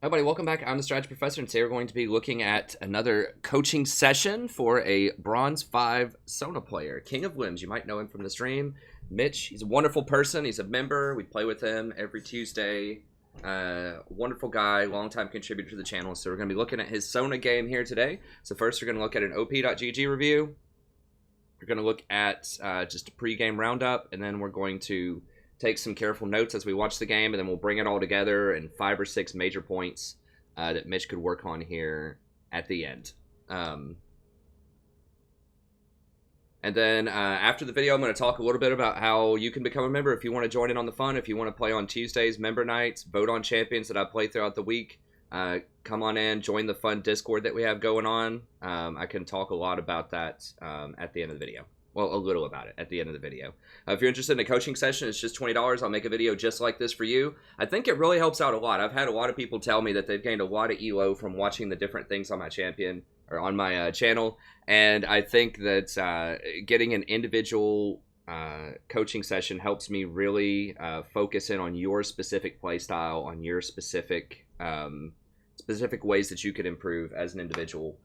Hi, everybody. Welcome back. I'm the Strategy Professor, and today we're going to be looking at another coaching session for a Bronze 5 Sona player. King of Limbs. You might know him from the stream. Mitch, he's a wonderful person. He's a member. We play with him every Tuesday. Wonderful guy, longtime contributor to the channel. So we're going to be looking at his Sona game here today. So first we're going to look at an op.gg review. We're going to look at just a pregame roundup, and then we're going to take some careful notes as we watch the game, and then we'll bring it all together in 5 or 6 major points that Mitch could work on here at the end. And then after the video, I'm going to talk a little bit about how you can become a member if you want to join in on the fun, if you want to play on Tuesdays, member nights, vote on champions that I play throughout the week. Come on in, join the fun Discord that we have going on. I can talk a lot about that at the end of the video. Well, a little about it at the end of the video. If you're interested in a coaching session, it's just $20. I'll make a video just like this for you. I think it really helps out a lot. I've had a lot of people tell me that they've gained a lot of ELO from watching the different things on my champion or on my channel. And I think that getting an individual coaching session helps me really focus in on your specific play style, on your specific ways that you could improve as an individual.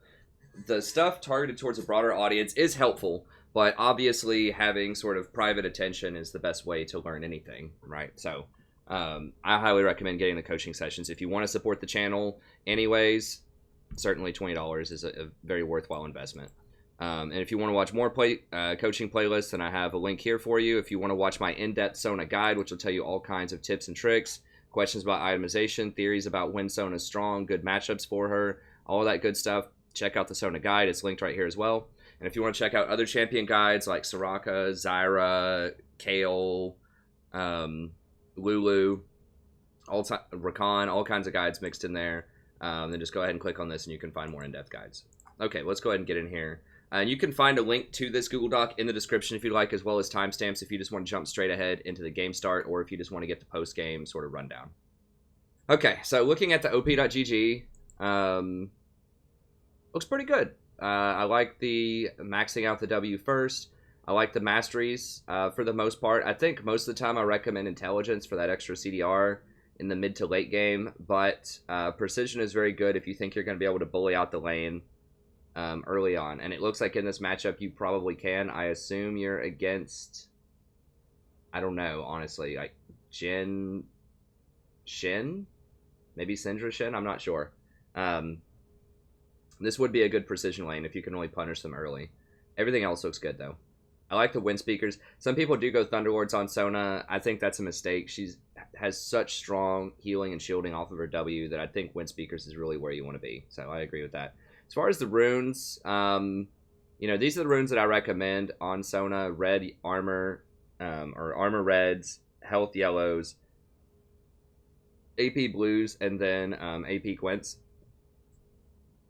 The stuff targeted towards a broader audience is helpful, but obviously having sort of private attention is the best way to learn anything, right? So I highly recommend getting the coaching sessions. If you want to support the channel anyways, certainly $20 is a very worthwhile investment. And if you want to watch more coaching playlists, then I have a link here for you. If you want to watch my in-depth Sona guide, which will tell you all kinds of tips and tricks, questions about itemization, theories about when Sona's strong, good matchups for her, all that good stuff, check out the Sona guide. It's linked right here as well. And if you want to check out other champion guides like Soraka, Zyra, Kale, Lulu, Rakan, all kinds of guides mixed in there, then just go ahead and click on this and you can find more in-depth guides. Okay, let's go ahead and get in here. And you can find a link to this Google Doc in the description if you like, as well as timestamps if you just want to jump straight ahead into the game start or if you just want to get the post-game sort of rundown. Okay, so looking at the op.gg, looks pretty good. I like the maxing out the W first. I like the masteries for the most part. I think most of the time I recommend intelligence for that extra CDR in the mid to late game, but precision is very good if you think you're going to be able to bully out the lane early on. And it looks like in this matchup you probably can. I assume you're against, I don't know, honestly, like Shin? Maybe Syndra Shin? I'm not sure. This would be a good precision lane if you can really punish them early. Everything else looks good, though. I like the wind speakers. Some people do go Thunderlords on Sona. I think that's a mistake. She has such strong healing and shielding off of her W that I think wind speakers is really where you want to be. So I agree with that. As far as the runes, these are the runes that I recommend on Sona. Red armor, or armor reds, health yellows, AP blues, and then AP quints.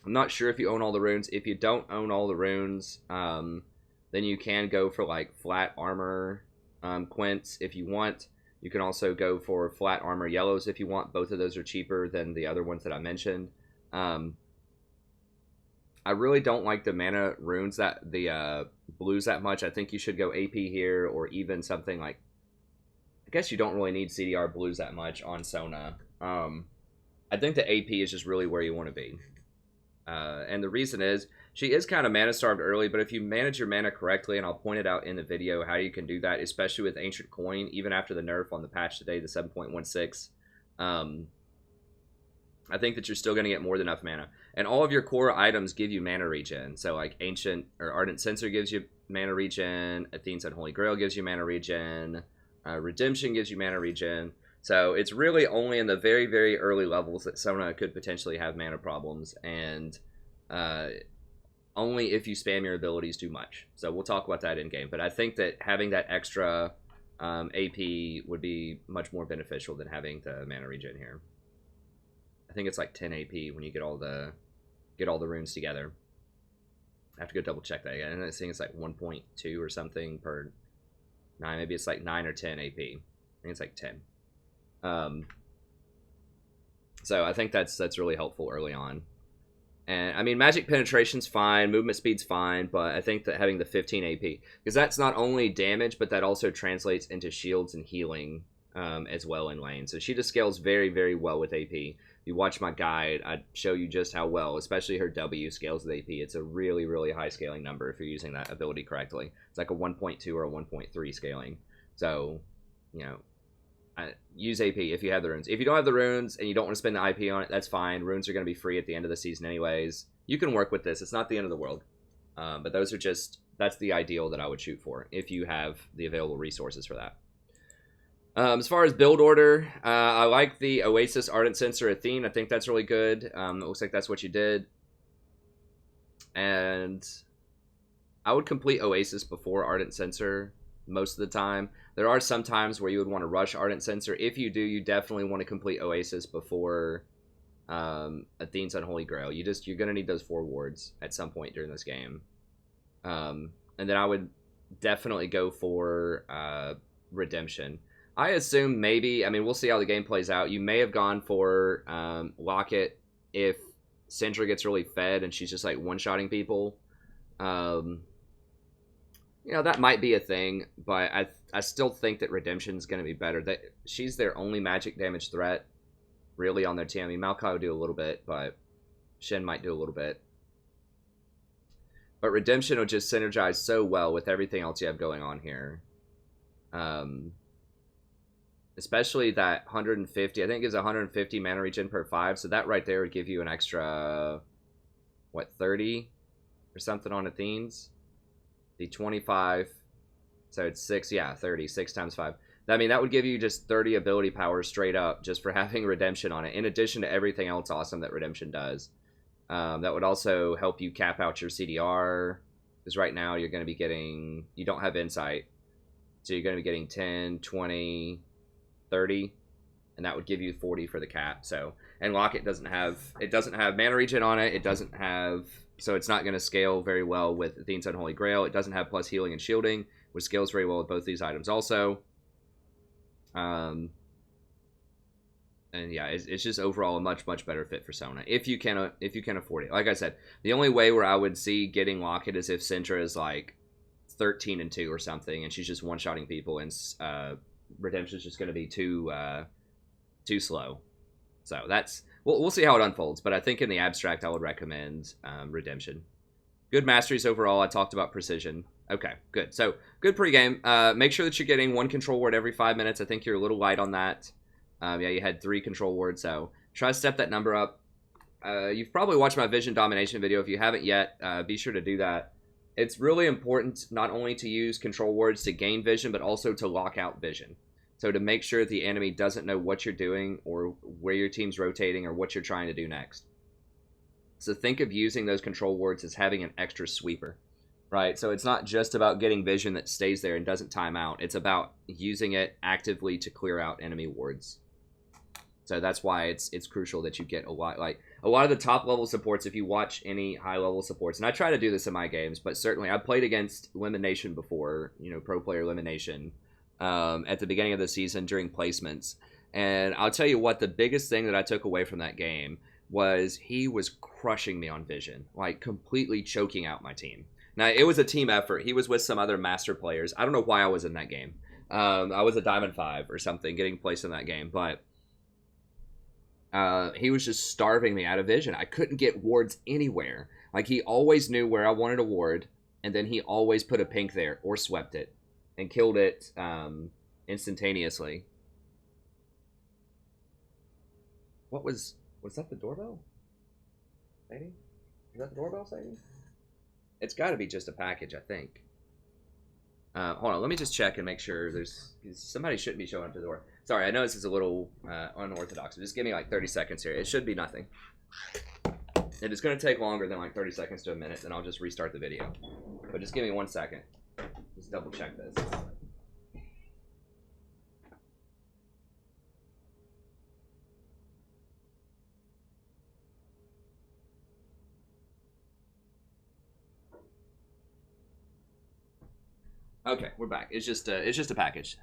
I'm not sure if you own all the runes. If you don't own all the runes, then you can go for like flat armor quints if you want. You can also go for flat armor yellows if you want. Both of those are cheaper than the other ones that I mentioned. I really don't like the mana runes, the blues that much. I think you should go AP here, or even something like, I guess you don't really need CDR blues that much on Sona. I think the AP is just really where you want to be. And the reason is, she is kind of mana starved early, but if you manage your mana correctly, and I'll point it out in the video how you can do that, especially with Ancient Coin, even after the nerf on the patch today, the 7.16, I think that you're still going to get more than enough mana. And all of your core items give you mana regen. So like Ancient or Ardent Censer gives you mana regen, Athene's Unholy Grail gives you mana regen, Redemption gives you mana regen. So it's really only in the very, very early levels that Sona could potentially have mana problems, and only if you spam your abilities too much. So we'll talk about that in game. But I think that having that extra AP would be much more beneficial than having the mana regen here. I think it's like 10 AP when you get all the runes together. I have to go double check that again. And I think it's like 1.2 or something per 9. Maybe it's like 9 or 10 AP. I think it's like 10. So I think that's really helpful early on. And I mean, magic penetration's fine, movement speed's fine, but I think that having the 15 AP, because that's not only damage, but that also translates into shields and healing as well in lane. So she just scales very, very well with AP. If you watch my guide, I show you just how well, especially her W scales with AP. It's a really, really high scaling number if you're using that ability correctly. It's like a 1.2 or a 1.3 scaling. So, you know, use AP if you have the runes. If you don't have the runes and you don't want to spend the IP on it, that's fine. Runes are going to be free at the end of the season anyways. You can work with this. It's not the end of the world. But those are just, that's the ideal that I would shoot for if you have the available resources for that. As far as build order, I like the Oasis Ardent Sensor Athene. I think that's really good. It looks like that's what you did. And I would complete Oasis before Ardent Sensor most of the time. There are some times where you would want to rush Ardent Sensor. If you do, you definitely want to complete Oasis before Athene's Unholy Grail. You're going to need those 4 wards at some point during this game. And then I would definitely go for Redemption. I assume maybe, I mean, we'll see how the game plays out. You may have gone for Locket if Syndra gets really fed and she's just like one-shotting people. You know, that might be a thing, but I still think that Redemption's going to be better. That she's their only magic damage threat, really, on their team. I mean, Maokai will do a little bit, but Shen might do a little bit. But Redemption will just synergize so well with everything else you have going on here. Especially that 150, I think it gives 150 mana regen per 5, so that right there would give you an extra, what, 30 or something on Athene's? The 25, so it's 6, yeah, 30, 6 times 5. I mean, that would give you just 30 ability power straight up just for having Redemption on it, in addition to everything else awesome that Redemption does. That would also help you cap out your CDR, because right now you're going to be getting, you don't have Insight, so you're going to be getting 10, 20, 30, and that would give you 40 for the cap. So, and Locket doesn't have mana regen on it. It doesn't have, so it's not going to scale very well with Athene's Unholy Grail. It doesn't have plus healing and shielding, which scales very well with both these items also. And yeah, it's just overall a much, much better fit for Sona if you can afford it. Like I said, the only way where I would see getting Locket is if Syndra is like 13-2 or something, and she's just one-shotting people, and Redemption is just going to be too slow. So that's, we'll see how it unfolds, but I think in the abstract I would recommend Redemption. Good masteries overall. I talked about precision. Okay, good. So good pregame. Make sure that you're getting 1 control ward every 5 minutes. I think you're a little light on that. Yeah, you had 3 control wards, so try to step that number up. You've probably watched my vision domination video. If you haven't yet, be sure to do that. It's really important not only to use control wards to gain vision, but also to lock out vision. So to make sure the enemy doesn't know what you're doing or where your team's rotating or what you're trying to do next. So think of using those control wards as having an extra sweeper, right? So it's not just about getting vision that stays there and doesn't time out. It's about using it actively to clear out enemy wards. So that's why it's crucial that you get a lot of the top level supports. If you watch any high level supports, and I try to do this in my games, but certainly I played against Elimination before, you know, pro player Elimination at the beginning of the season during placements. And I'll tell you what, the biggest thing that I took away from that game was he was crushing me on vision, like completely choking out my team. Now, it was a team effort. He was with some other master players. I don't know why I was in that game. I was a Diamond 5 or something getting placed in that game, but he was just starving me out of vision. I couldn't get wards anywhere. Like, he always knew where I wanted a ward, and then he always put a pink there or swept it and killed it instantaneously. What was that the doorbell? Sadie? Is that the doorbell, Sadie? It's got to be just a package, I think. Hold on, let me just check and make sure somebody shouldn't be showing up to the door. Sorry, I know this is a little unorthodox, but just give me like 30 seconds here. It should be nothing. If it's going to take longer than like 30 seconds to a minute, then I'll just restart the video. But just give me 1 second. Just double check this. Okay, we're back. It's just a package.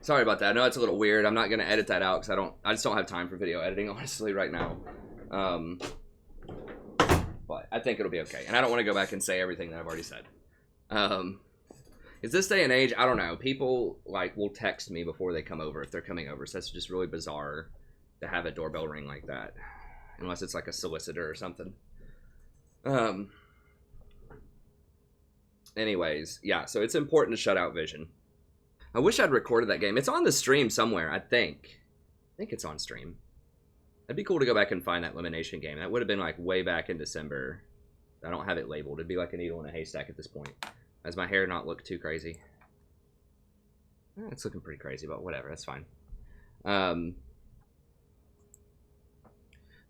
Sorry about that. I know it's a little weird. I'm not gonna edit that out because I just don't have time for video editing, honestly, right now. But I think it'll be okay. And I don't want to go back and say everything that I've already said. Is this day and age, I don't know. People like will text me before they come over if they're coming over. So that's just really bizarre to have a doorbell ring like that, unless it's like a solicitor or something. Anyways, yeah. So it's important to shut out vision. I wish I'd recorded that game. It's on the stream somewhere. I think it's on stream. It'd be cool to go back and find that elimination game. That would have been like way back in December. I don't have it labeled. It'd be like a needle in a haystack at this point. Does my hair not look too crazy? It's looking pretty crazy, but whatever. That's fine.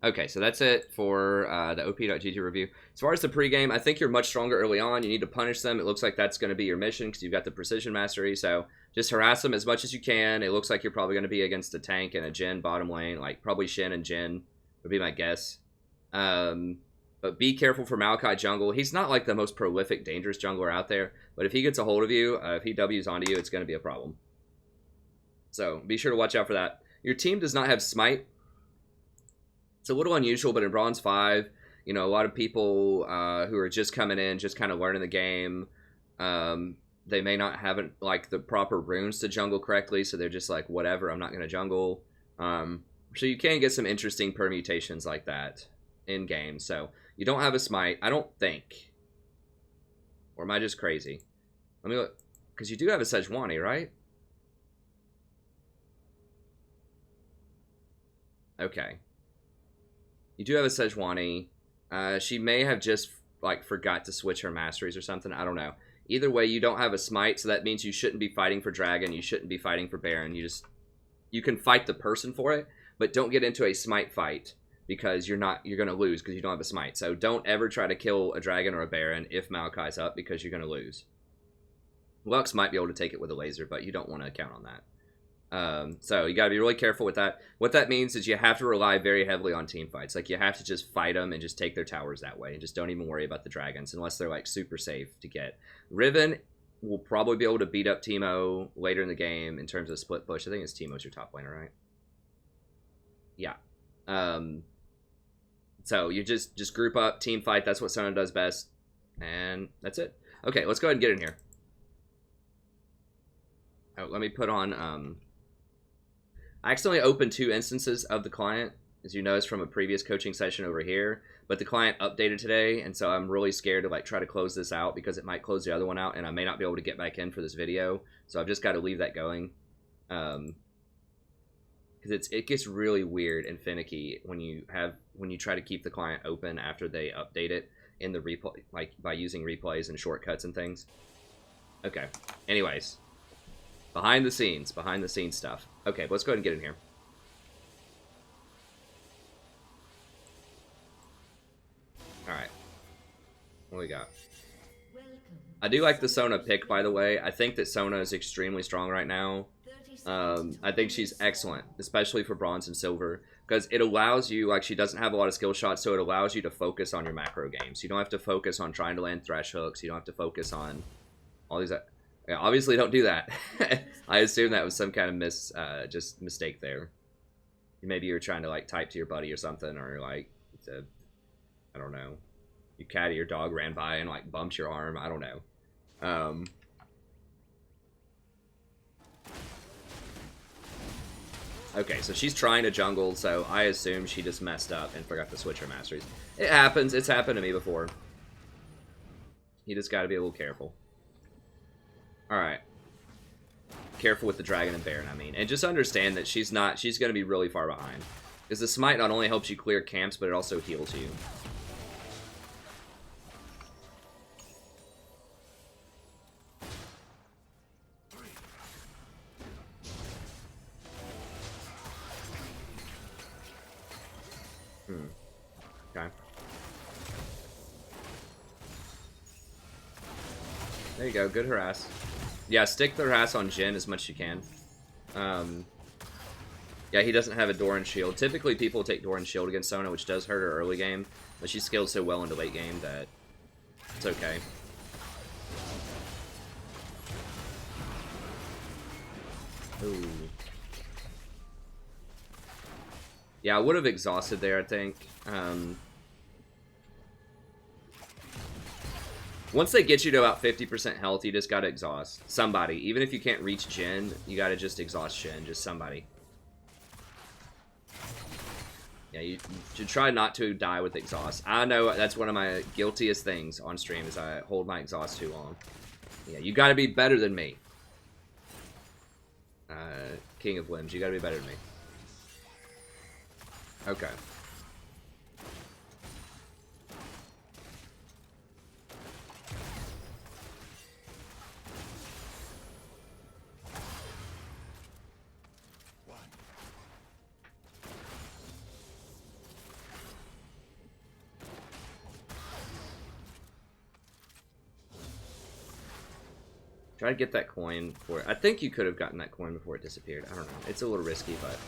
Okay, so that's it for the op.gg review. As far as the pregame, I think you're much stronger early on. You need to punish them. It looks like that's going to be your mission because you've got the precision mastery. So just harass them as much as you can. It looks like you're probably going to be against a tank and a Jhin bottom lane, like probably Shin and Jhin would be my guess. But be careful for Maokai jungle. He's not like the most prolific, dangerous jungler out there. But if he gets a hold of you, if he W's onto you, it's going to be a problem. So be sure to watch out for that. Your team does not have Smite. It's a little unusual, but in Bronze 5, you know, a lot of people who are just coming in, just kind of learning the game, they may not have like the proper runes to jungle correctly, so they're just like, whatever, I'm not going to jungle. So you can get some interesting permutations like that in game. So you don't have a Smite, I don't think. Or am I just crazy? Let me look. Because you do have a Sejuani, right? Okay. You do have a Sejuani. She may have just like forgot to switch her masteries or something. I don't know. Either way, you don't have a Smite, so that means you shouldn't be fighting for Dragon. You shouldn't be fighting for Baron. You can fight the person for it, but don't get into a Smite fight because you're going to lose because you don't have a Smite. So don't ever try to kill a Dragon or a Baron if Maokai's up because you're going to lose. Lux might be able to take it with a laser, but you don't want to count on that. So you got to be really careful with that. What that means is you have to rely very heavily on team fights. Like you have to just fight them and just take their towers that way and just don't even worry about the dragons unless they're like super safe to get. Riven will probably be able to beat up Teemo later in the game in terms of split push. I think it's Teemo's your top laner, right? Yeah. So you just group up, team fight. That's what Sona does best. And that's it. Okay, let's go ahead and get in here. Oh, let me put on... I accidentally opened 2 instances of the client, as you noticed from a previous coaching session over here. But the client updated today, and so I'm really scared to like try to close this out because it might close the other one out, and I may not be able to get back in for this video. So I've just got to leave that going. Because it gets really weird and finicky when you try to keep the client open after they update it in the replay, like by using replays and shortcuts and things. Okay. Anyways, behind the scenes stuff. Okay, let's go ahead and get in here. All right. What we got? I do like the Sona pick, by the way. I think that Sona is extremely strong right now. I think she's excellent, especially for bronze and silver, because it allows you, like, she doesn't have a lot of skill shots, so it allows you to focus on your macro games. You don't have to focus on trying to land thresh hooks. You don't have to focus on all these. Yeah, obviously, don't do that. I assume that was some kind of just mistake there. Maybe you're trying to like type to your buddy or something, or like, I don't know, your cat or your dog ran by and like bumped your arm. I don't know. Okay, so she's trying to jungle, so I assume she just messed up and forgot to switch her masteries. It happens. It's happened to me before. You just got to be a little careful. Alright. Careful with the dragon and baron, I mean. And just understand that she's going to be really far behind. Because the smite not only helps you clear camps, but it also heals you. Okay. There you go, good harass. Yeah, stick the harass on Jhin as much as you can. Yeah, he doesn't have a Doran shield. Typically, people take Doran shield against Sona, which does hurt her early game, but she scales so well into late game that it's okay. Ooh. Yeah, I would have exhausted there, I think. Once they get you to about 50% health, you just gotta exhaust somebody. Even if you can't reach Jin, you gotta just exhaust Shin. Just somebody. Yeah, you should try not to die with exhaust. I know that's one of my guiltiest things on stream is I hold my exhaust too long. Yeah, you gotta be better than me. King of Limbs, you gotta be better than me. Okay. Try to get that coin before... I think you could have gotten that coin before it disappeared. I don't know. It's a little risky, but...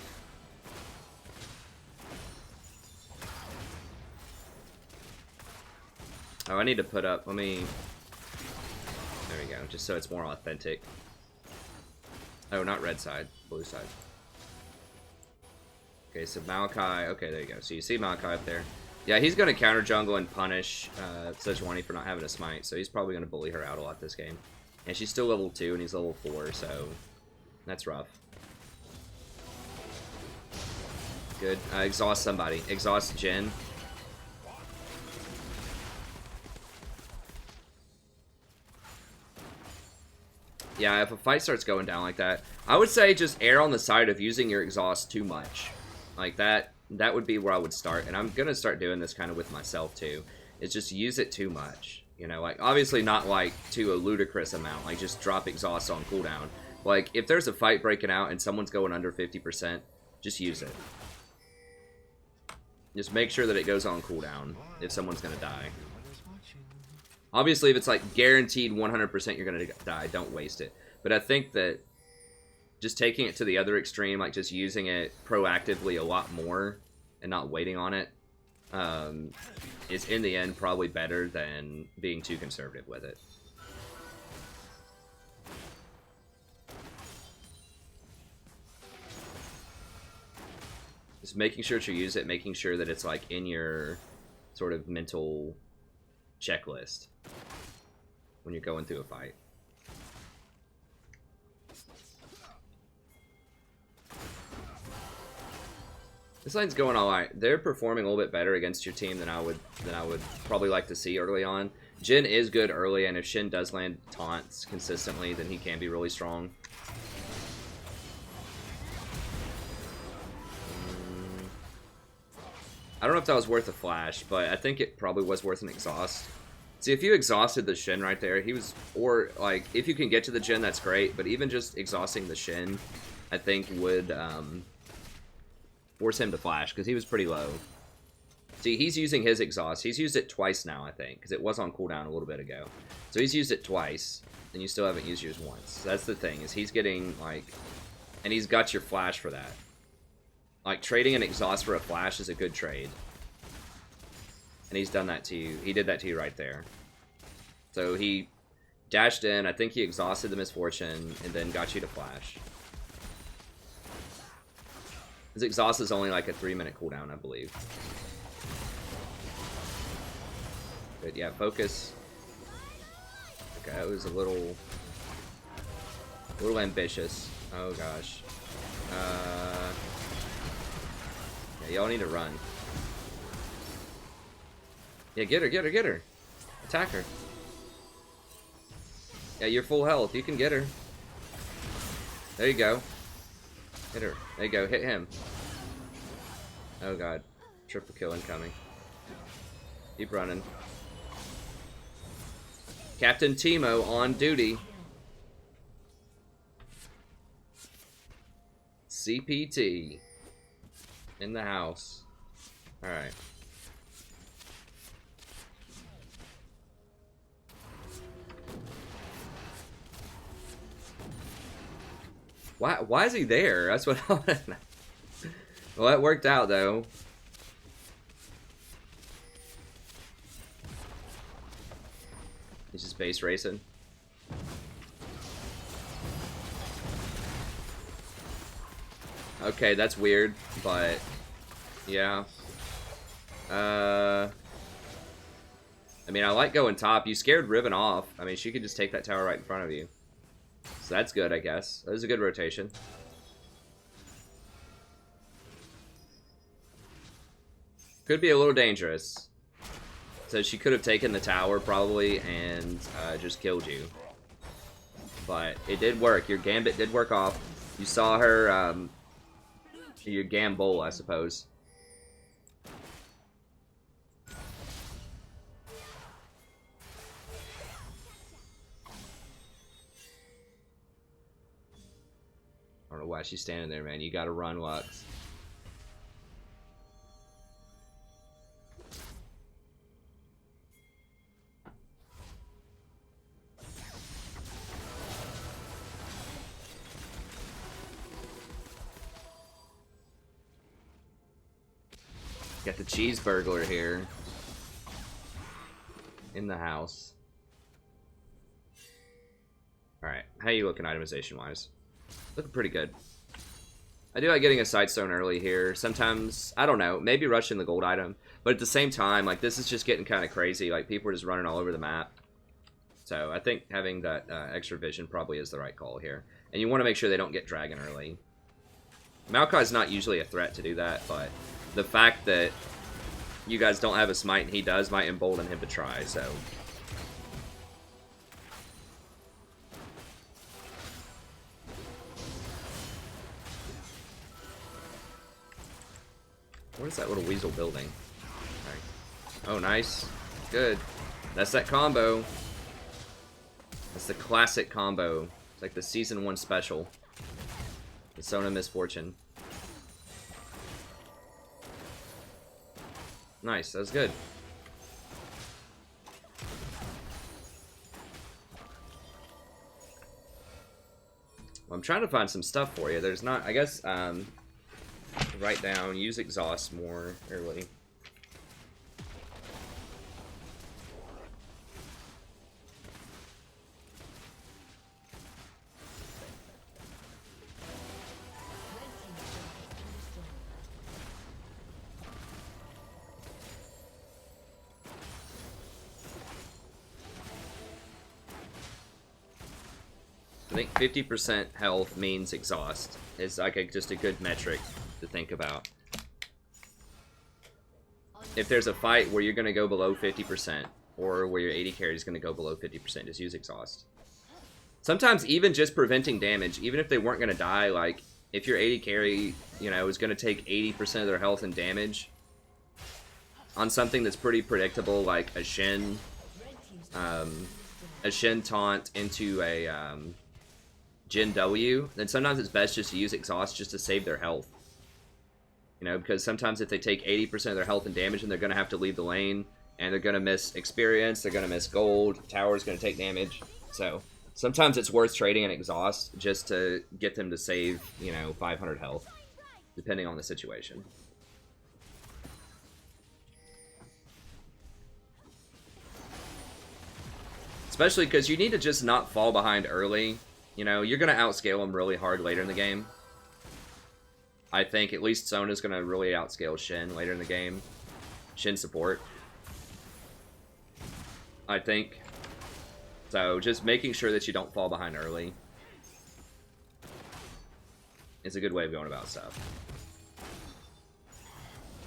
Oh, I need to put up... Let me... There we go. Just so it's more authentic. Oh, not red side. Blue side. Okay, so Maokai... Okay, there you go. So you see Maokai up there. Yeah, he's going to counter jungle and punish Sejuani for not having a smite. So he's probably going to bully her out a lot this game. And she's still level 2 and he's level 4, so that's rough. Good. Exhaust somebody. Exhaust Jin. Yeah, if a fight starts going down like that, I would say just err on the side of using your exhaust too much. Like that would be where I would start. And I'm going to start doing this kind of with myself too. Is just use it too much. You know, like, obviously not, like, to a ludicrous amount. Like, just drop exhaust on cooldown. Like, if there's a fight breaking out and someone's going under 50%, just use it. Just make sure that it goes on cooldown if someone's gonna die. Obviously, if it's, like, guaranteed 100% you're gonna die, don't waste it. But I think that just taking it to the other extreme, like, just using it proactively a lot more and not waiting on it, is in the end probably better than being too conservative with it. Just making sure to use it, making sure that it's like in your sort of mental checklist when you're going through a fight. This lane's going alright. They're performing a little bit better against your team than I would probably like to see early on. Jin is good early, and if Shin does land taunts consistently, then he can be really strong. I don't know if that was worth a flash, but I think it probably was worth an exhaust. See, if you exhausted the Shin right there, he was... Or, like, if you can get to the Jin, that's great, but even just exhausting the Shin, I think would... force him to flash, because he was pretty low. See, he's using his exhaust. He's used it twice now, I think, because it was on cooldown a little bit ago. So he's used it twice, and you still haven't used yours once. So that's the thing, is he's getting, like... And he's got your flash for that. Like, trading an exhaust for a flash is a good trade. And he's done that to you. He did that to you right there. So he dashed in, I think he exhausted the misfortune, and then got you to flash. His exhaust is only like a 3-minute cooldown, I believe. But yeah, focus. Okay, that was a little ambitious. Oh gosh. Yeah, y'all need to run. Yeah, get her, get her, get her. Attack her. Yeah, you're full health. You can get her. There you go. Hit her. There you go. Hit him. Oh god. Triple kill incoming. Keep running. Captain Timo on duty. CPT. In the house. Alright. Why is he there? That's what I want to know. Well, that worked out, though. He's just base racing. Okay, that's weird, but... Yeah. I mean, I like going top. You scared Riven off. I mean, she could just take that tower right in front of you. So that's good, I guess. That was a good rotation. Could be a little dangerous. So she could have taken the tower, probably, and just killed you. But it did work. Your gambit did work off. You saw her, your gamble, I suppose. I don't know why she's standing there, man. You gotta run, Lux. Got the cheese burglar here in the house. Alright, how you looking itemization wise? Looking pretty good. I do like getting a side stone early here. Sometimes, I don't know, maybe rushing the gold item. But at the same time, like, this is just getting kind of crazy. Like, people are just running all over the map. So I think having that extra vision probably is the right call here. And you want to make sure they don't get dragon early. Maokai's not usually a threat to do that, but the fact that you guys don't have a smite and he does might embolden him to try, so. What is that little weasel building? Right. Oh, nice. Good. That's that combo. That's the classic combo. It's like the Season 1 special. The Sona Misfortune. Nice, that was good. Well, I'm trying to find some stuff for you. There's not, I guess, write down, use exhaust more early. I think 50% health means exhaust. It's like just a good metric to think about. If there's a fight where you're going to go below 50%, or where your AD carry is going to go below 50%, just use exhaust. Sometimes even just preventing damage, even if they weren't going to die, like, if your AD carry, you know, is going to take 80% of their health and damage, on something that's pretty predictable, like a Shen taunt into a, Gen W, then sometimes it's best just to use exhaust just to save their health. You know, because sometimes if they take 80% of their health and damage, then they're going to have to leave the lane, and they're going to miss experience, they're going to miss gold, tower's going to take damage. So, sometimes it's worth trading an exhaust just to get them to save, you know, 500 health, depending on the situation. Especially because you need to just not fall behind early. You know, you're going to outscale them really hard later in the game. I think at least Sona's going to really outscale Shen later in the game. Shen support. I think. So, just making sure that you don't fall behind early is a good way of going about stuff.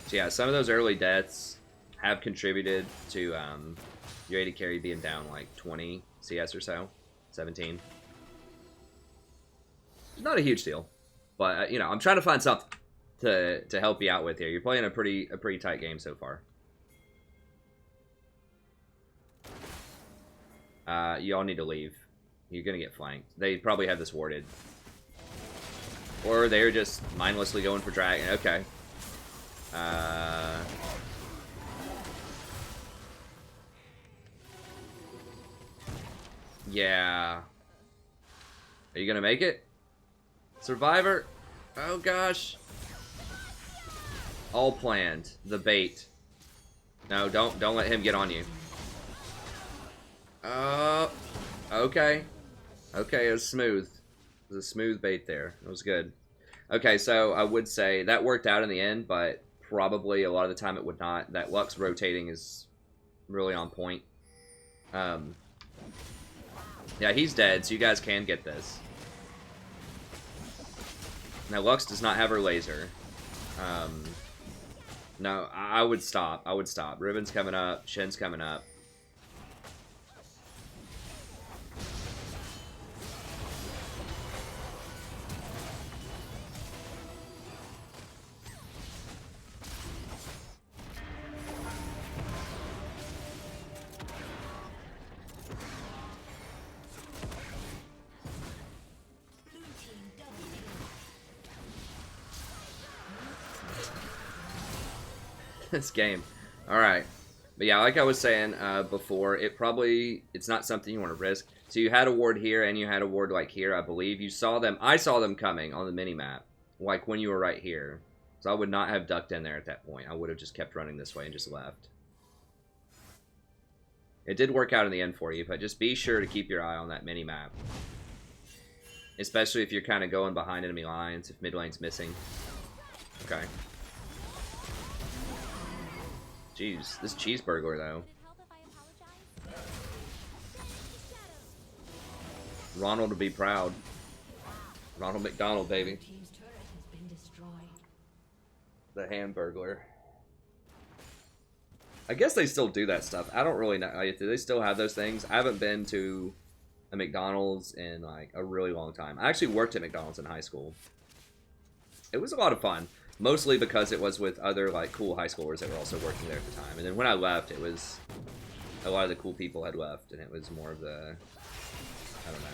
So yeah, some of those early deaths have contributed to your AD carry being down like 20 CS or so. 17. Not a huge deal, but you know, I'm trying to find something to help you out with here. You're playing a pretty tight game so far. You all need to leave. You're gonna get flanked. They probably have this warded, or they're just mindlessly going for dragon. Okay. Yeah. Are you gonna make it? Survivor? Oh gosh. All planned. The bait. No, don't let him get on you. Okay. Okay, it was smooth. It was a smooth bait there. It was good. Okay, so I would say that worked out in the end, but probably a lot of the time it would not. That Lux rotating is really on point. Yeah, he's dead, so you guys can get this. Now, Lux does not have her laser. No, I would stop. I would stop. Ribbon's coming up. Shen's coming up. This game. Alright. But yeah, like I was saying before, it's not something you want to risk. So you had a ward here and you had a ward like here, I believe. You saw them. I saw them coming on the mini-map. Like when you were right here. So I would not have ducked in there at that point. I would have just kept running this way and just left. It did work out in the end for you, but just be sure to keep your eye on that mini-map. Especially if you're kind of going behind enemy lines, if mid lane's missing. Okay. Jeez, this cheeseburger though. Ronald would be proud. Ronald McDonald, baby. The Hamburglar. I guess they still do that stuff. I don't really know. Do they still have those things? I haven't been to a McDonald's in like a really long time. I actually worked at McDonald's in high school. It was a lot of fun. Mostly because it was with other like cool high schoolers that were also working there at the time. And then when I left, it was a lot of the cool people had left, and it was more of the, I don't know.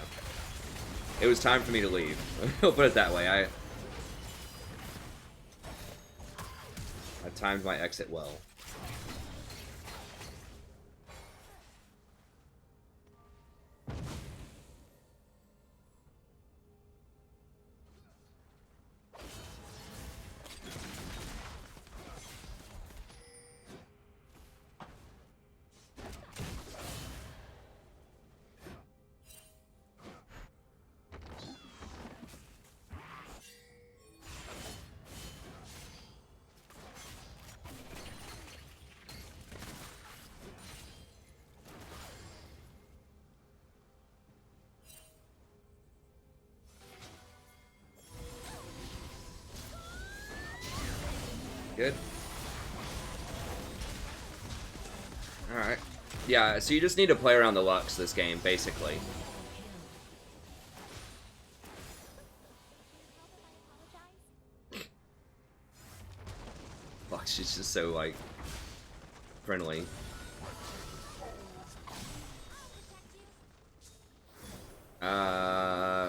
It was time for me to leave. I'll put it that way. I timed my exit well. Good. Alright. Yeah, so you just need to play around the Lux this game, basically. Fuck, she's just so, like, friendly.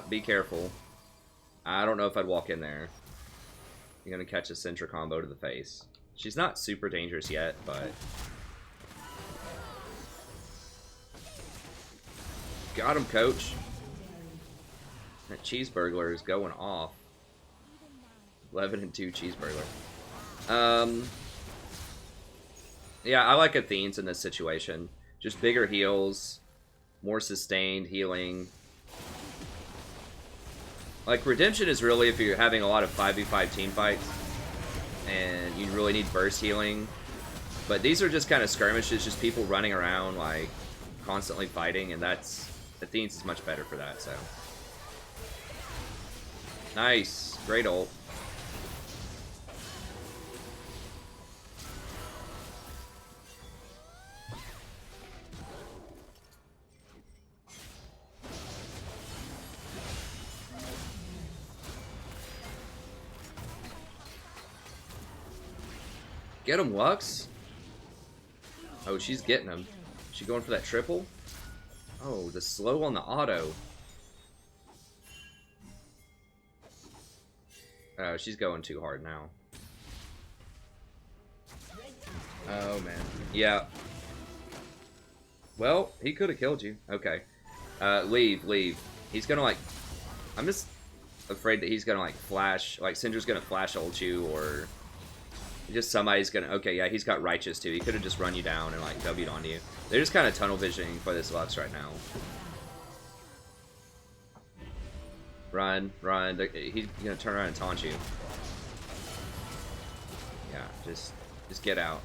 Be careful. I don't know if I'd walk in there. You're gonna catch a Syndra combo to the face. She's not super dangerous yet, but... Got him, coach. That cheeseburglar is going off. 11-2 cheeseburglar. Yeah, I like Athene's in this situation. Just bigger heals, more sustained healing. Like, Redemption is really if you're having a lot of 5v5 team fights, and you really need burst healing. But these are just kind of skirmishes, just people running around, like, constantly fighting, and that's... Athene's is much better for that, so... Nice. Great ult. Get him, Lux. Oh, she's getting him. She going for that triple? Oh, the slow on the auto. Oh, she's going too hard now. Oh, man. Yeah. Well, he could have killed you. Okay. Leave, leave. He's gonna, like... I'm just afraid that he's gonna, like, flash... Like, Syndra's gonna flash ult you, or... Just somebody's gonna... Okay, yeah, he's got Righteous, too. He could have just run you down and, like, W'd onto you. They're just kind of tunnel visioning for this Lux right now. Run, run. He's gonna turn around and taunt you. Yeah, just get out.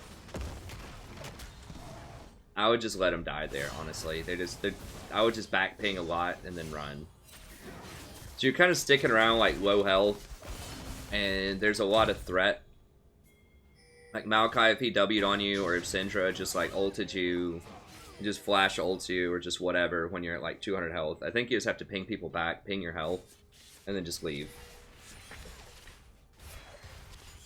I would just let them die there, honestly. I would just back ping a lot and then run. So you're kind of sticking around like low health, and there's a lot of threat. Like Maokai, if he W'd on you, or if Syndra just like ulted you, just flash ults you, or just whatever when you're at like 200 health. I think you just have to ping people back, ping your health, and then just leave.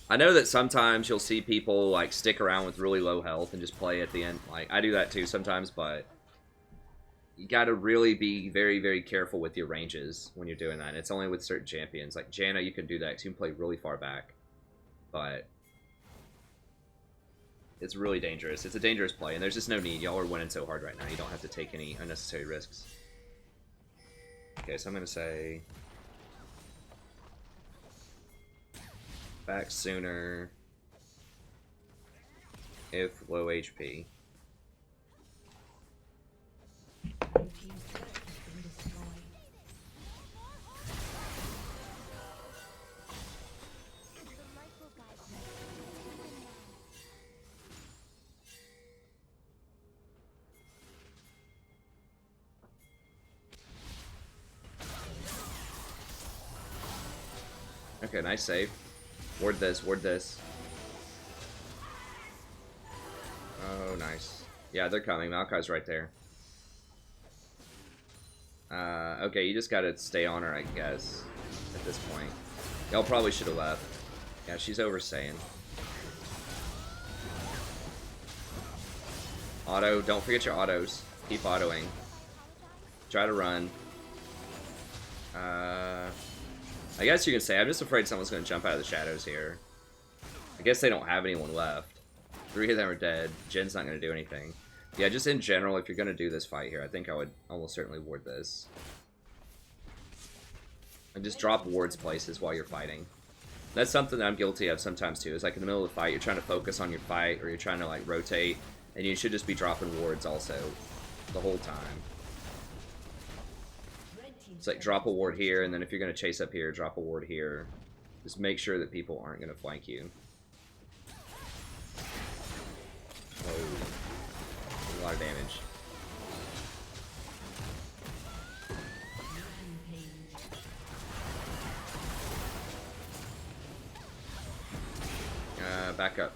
I know that sometimes you'll see people like stick around with really low health and just play at the end. Like, I do that too sometimes, but you gotta really be very, very careful with your ranges when you're doing that. And it's only with certain champions. Like Janna, you can do that because you can play really far back. But it's really dangerous. It's a dangerous play, and there's just no need. Y'all are winning so hard right now. You don't have to take any unnecessary risks. Okay, so I'm gonna say back sooner if low HP. Okay, nice save. Ward this, ward this. Oh, nice. Yeah, they're coming. Maokai's right there. Okay, you just gotta stay on her, I guess, at this point. Y'all probably should have left. Yeah, she's over Saiyan. Auto, don't forget your autos. Keep autoing. Try to run. I guess you can say, I'm just afraid someone's going to jump out of the shadows here. I guess they don't have anyone left. 3 of them are dead. Jin's not going to do anything. Yeah, just in general, if you're going to do this fight here, I think I would almost certainly ward this. And just drop wards places while you're fighting. That's something that I'm guilty of sometimes too. Is like in the middle of the fight, you're trying to focus on your fight, or you're trying to like rotate, and you should just be dropping wards also the whole time. It's like drop a ward here, and then if you're going to chase up here, drop a ward here. Just make sure that people aren't going to flank you. Oh, a lot of damage. Back up.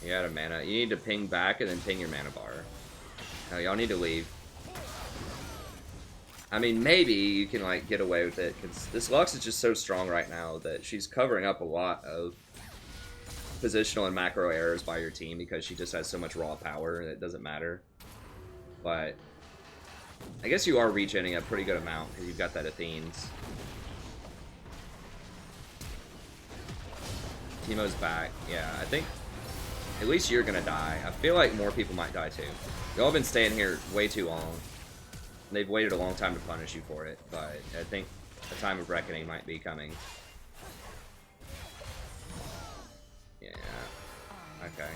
You got a mana. You need to ping back and then ping your mana bar. Now y'all need to leave. I mean, maybe you can like get away with it because this Lux is just so strong right now that she's covering up a lot of positional and macro errors by your team because she just has so much raw power and it doesn't matter. But I guess you are regenerating a pretty good amount because you've got that Athene's. Teemo's back. Yeah, I think at least you're gonna die. I feel like more people might die too. Y'all have been staying here way too long. They've waited a long time to punish you for it, but I think the time of reckoning might be coming. Yeah. Okay.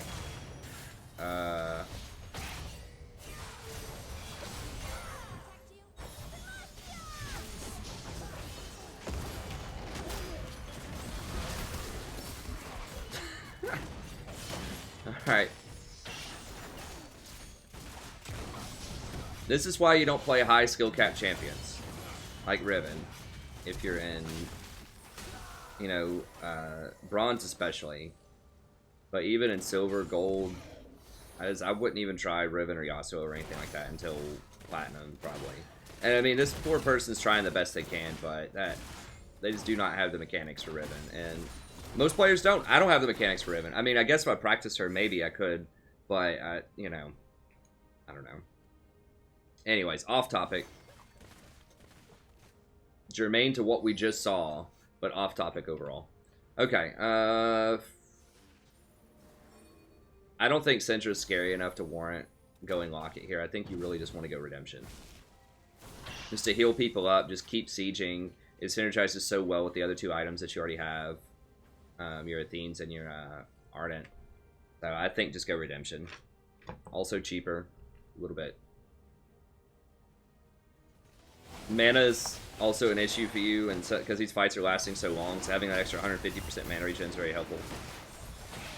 Alright. This is why you don't play high skill cap champions. Like Riven. If you're in, you know, bronze especially. But even in silver, gold, I wouldn't even try Riven or Yasuo or anything like that until platinum, probably. And I mean, this poor person's trying the best they can, but they just do not have the mechanics for Riven. And most players don't. I don't have the mechanics for Riven. I mean, I guess if I practiced her, maybe I could. But, you know, I don't know. Anyways, off topic. Germane to what we just saw, but off topic overall. Okay, I don't think Syndra's scary enough to warrant going Locket here. I think you really just want to go Redemption. Just to heal people up, just keep sieging. It synergizes so well with the other 2 items that you already have. Your Athenes and your Ardent. So I think just go Redemption. Also cheaper, a little bit. Mana is also an issue for you, and because these fights are lasting so long, so having that extra 150% mana regen is very helpful.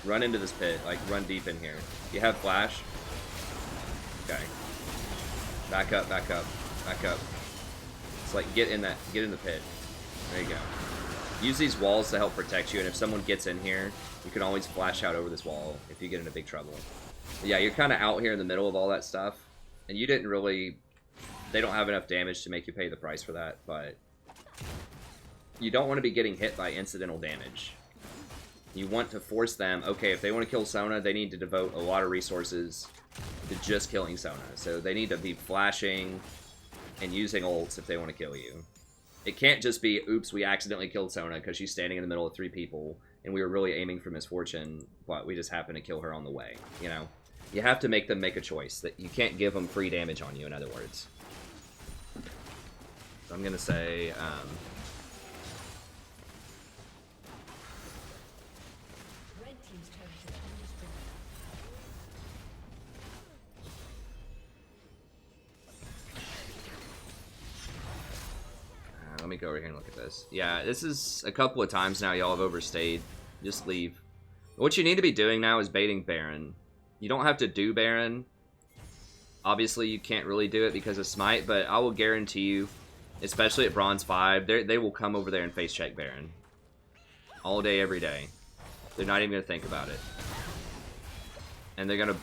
Run into this pit, like run deep in here. You have flash. Okay. Back up, back up, back up. It's like get in the pit. There you go. Use these walls to help protect you, and if someone gets in here, you can always flash out over this wall if you get into big trouble. But yeah, you're kind of out here in the middle of all that stuff, and you didn't really... They don't have enough damage to make you pay the price for that, but you don't want to be getting hit by incidental damage. You want to force them, okay, if they want to kill Sona, they need to devote a lot of resources to just killing Sona. So they need to be flashing and using ults if they want to kill you. It can't just be, oops, we accidentally killed Sona because she's standing in the middle of 3 people, and we were really aiming for misfortune, but we just happened to kill her on the way, you know? You have to make them make a choice. That you can't give them free damage on you, in other words. So I'm going to say... let me go over here and look at this. Yeah, this is a couple of times now y'all have overstayed. Just leave. What you need to be doing now is baiting Baron. You don't have to do Baron. Obviously, you can't really do it because of Smite, but I will guarantee you, especially at Bronze 5, they will come over there and face check Baron. All day, every day. They're not even going to think about it. And they're going to...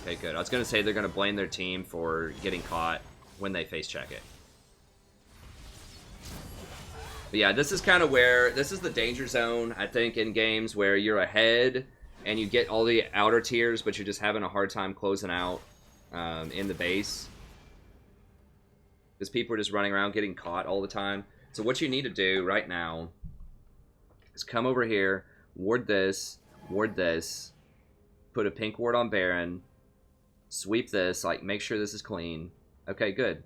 Okay, good. I was going to say they're going to blame their team for getting caught when they face check it. But yeah, this is kind of where... This is the danger zone, I think, in games where you're ahead and you get all the outer tiers, but you're just having a hard time closing out in the base. Because people are just running around getting caught all the time. So what you need to do right now is come over here, ward this, put a pink ward on Baron, sweep this, like make sure this is clean. Okay, good.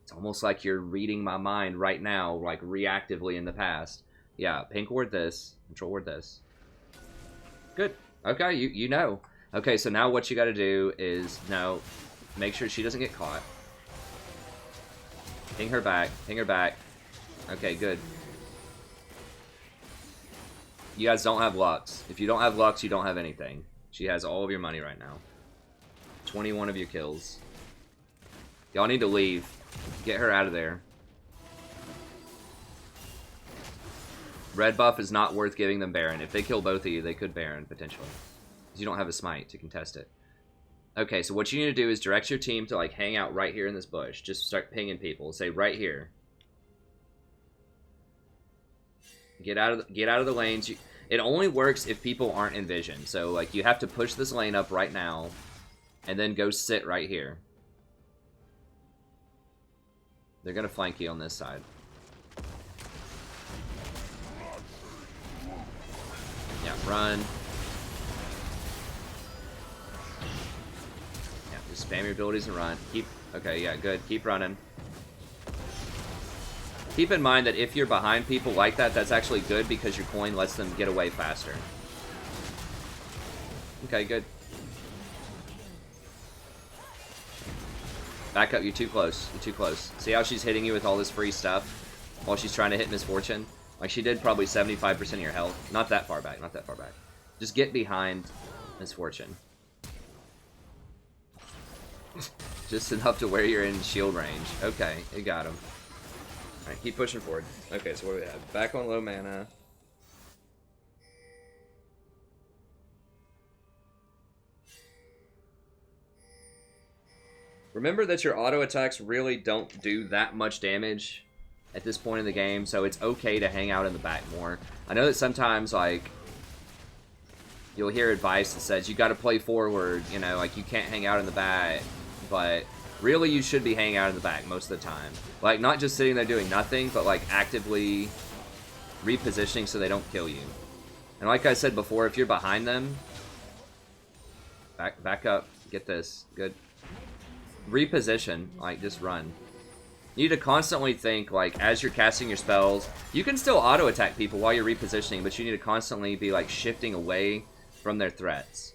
It's almost like you're reading my mind right now, like reactively in the past. Yeah, pink ward this, control ward this. Good. Okay, you know. Okay, so now what you got to do is, no, make sure she doesn't get caught. Ping her back. Ping her back. Okay, good. You guys don't have Lux. If you don't have Lux, you don't have anything. She has all of your money right now. 21 of your kills. Y'all need to leave. Get her out of there. Red buff is not worth giving them Baron. If they kill both of you, they could Baron, potentially. Because you don't have a smite to contest it. Okay, so what you need to do is direct your team to like hang out right here in this bush. Just start pinging people. Say right here. Get out of the lanes. It only works if people aren't in vision. So like you have to push this lane up right now, and then go sit right here. They're gonna flank you on this side. Yeah, run. Spam your abilities and run. Okay, yeah, good. Keep running. Keep in mind that if you're behind people like that, that's actually good because your coin lets them get away faster. Okay, good. Back up, you're too close. You're too close. See how she's hitting you with all this free stuff while she's trying to hit Misfortune? Like, she did probably 75% of your health. Not that far back, not that far back. Just get behind Misfortune. Just enough to where you're in shield range. Okay, you got him. Alright, keep pushing forward. Okay, so what do we have? Back on low mana. Remember that your auto attacks really don't do that much damage at this point in the game, so it's okay to hang out in the back more. I know that sometimes, like, you'll hear advice that says you gotta play forward, you know, like you can't hang out in the back. But really, you should be hanging out in the back most of the time. Like, not just sitting there doing nothing, but, like, actively repositioning so they don't kill you. And like I said before, if you're behind them, back up, get this, good. Reposition, like, just run. You need to constantly think, like, as you're casting your spells, you can still auto-attack people while you're repositioning, but you need to constantly be, like, shifting away from their threats.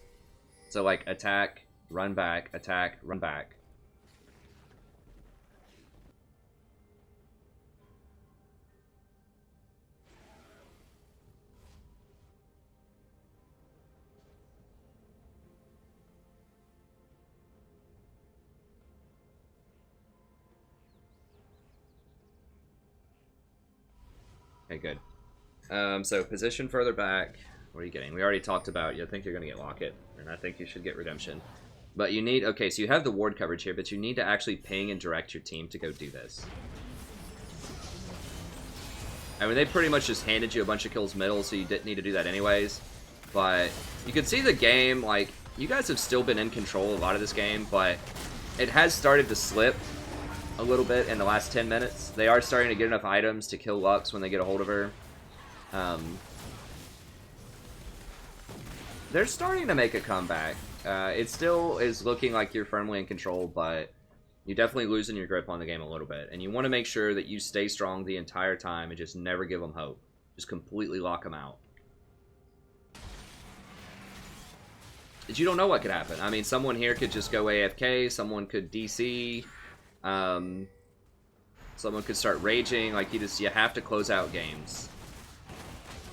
So, like, attack, run back, attack, run back. Okay, good. So position further back. What are you getting? We already talked about, you think you're going to get Locket, and I think you should get Redemption. But you need, okay, so you have the ward coverage here, but you need to actually ping and direct your team to go do this. I mean, they pretty much just handed you a bunch of kills middle, so you didn't need to do that anyways. But you can see the game, like, you guys have still been in control a lot of this game, but it has started to slip a little bit in the last 10 minutes. They are starting to get enough items to kill Lux when they get a hold of her. They're starting to make a comeback. It still is looking like you're firmly in control, but you're definitely losing your grip on the game a little bit. And you want to make sure that you stay strong the entire time and just never give them hope. Just completely lock them out. But you don't know what could happen. I mean, someone here could just go AFK. Someone could DC. Someone could start raging. Like, you have to close out games.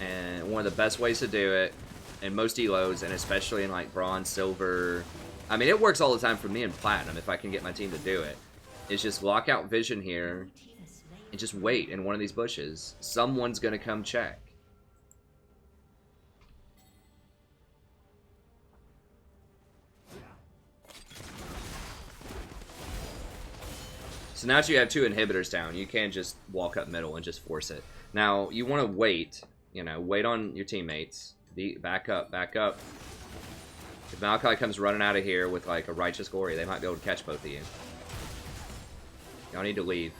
And one of the best ways to do it in most elos, and especially in like bronze, silver, I mean, it works all the time for me in platinum if I can get my team to do it, is just lock out vision here and just wait in one of these bushes. Someone's gonna come check. So now that you have 2 inhibitors down, you can just walk up middle and just force it. Now, you want to wait, you know, wait on your teammates. Back up, back up. If Maokai comes running out of here with like a Righteous Glory, they might be able to catch both of you. Y'all need to leave.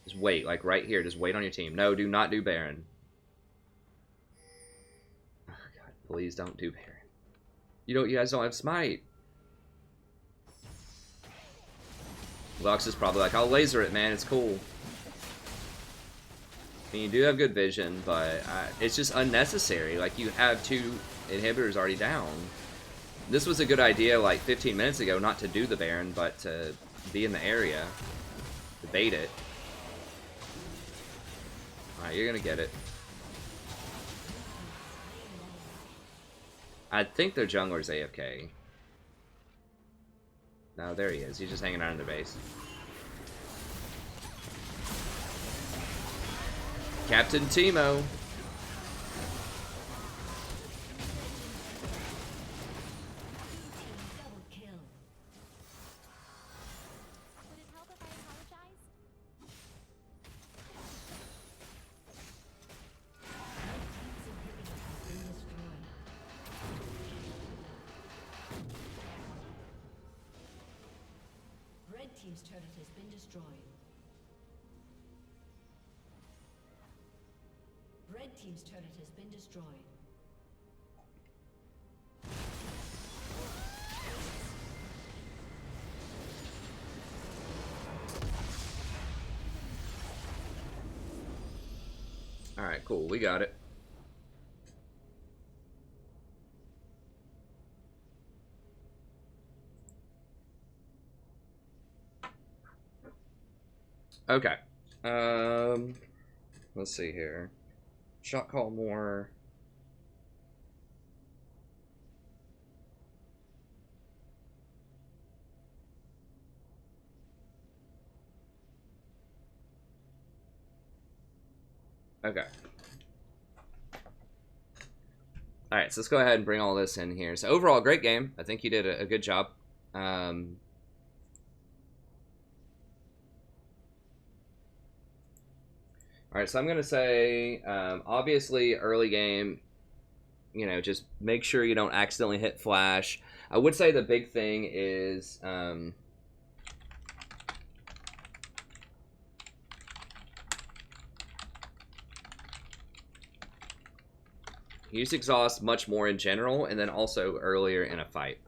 Just wait, like right here. Just wait on your team. No, do not do Baron. Oh God, please don't do Baron. You guys don't have Smite. Lux is probably like, I'll laser it, man. It's cool. And you do have good vision, but it's just unnecessary. Like, you have 2 inhibitors already down. This was a good idea like 15 minutes ago, not to do the Baron, but to be in the area. To bait it. Alright, you're gonna get it. I think their jungler's AFK. No, there he is. He's just hanging out in the base. Captain Teemo. Red team's turret has been destroyed. Red team's turret has been destroyed. Alright, cool. We got it. Okay. Let's see here. Shot call more. Okay. Alright, so let's go ahead and bring all this in here. So overall, great game. I think you did a good job. Alright, so I'm going to say, obviously, early game, you know, just make sure you don't accidentally hit flash. I would say the big thing is, use exhaust much more in general, and then also earlier in a fight.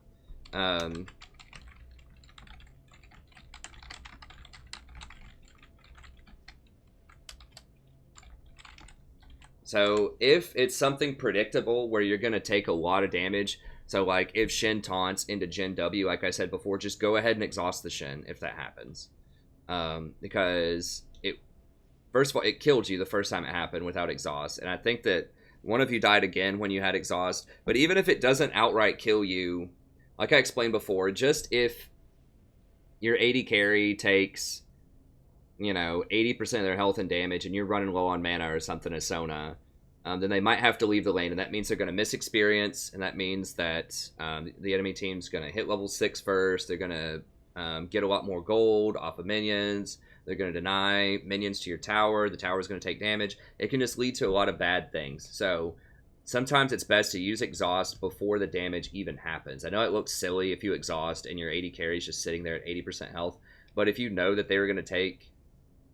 So if it's something predictable where you're going to take a lot of damage, so like if Shen taunts into Gen W, like I said before, just go ahead and exhaust the Shen if that happens. Because first of all, it killed you the first time it happened without exhaust. And I think that one of you died again when you had exhaust. But even if it doesn't outright kill you, like I explained before, just if your AD carry takes you know, 80% of their health and damage, and you're running low on mana or something as Sona, then they might have to leave the lane, and that means they're going to miss experience, and that means that the enemy team's going to hit level 6 first. They're going to get a lot more gold off of minions. They're going to deny minions to your tower. The tower's going to take damage. It can just lead to a lot of bad things. So sometimes it's best to use exhaust before the damage even happens. I know it looks silly if you exhaust and your AD carry's just sitting there at 80% health, but if you know that they were going to take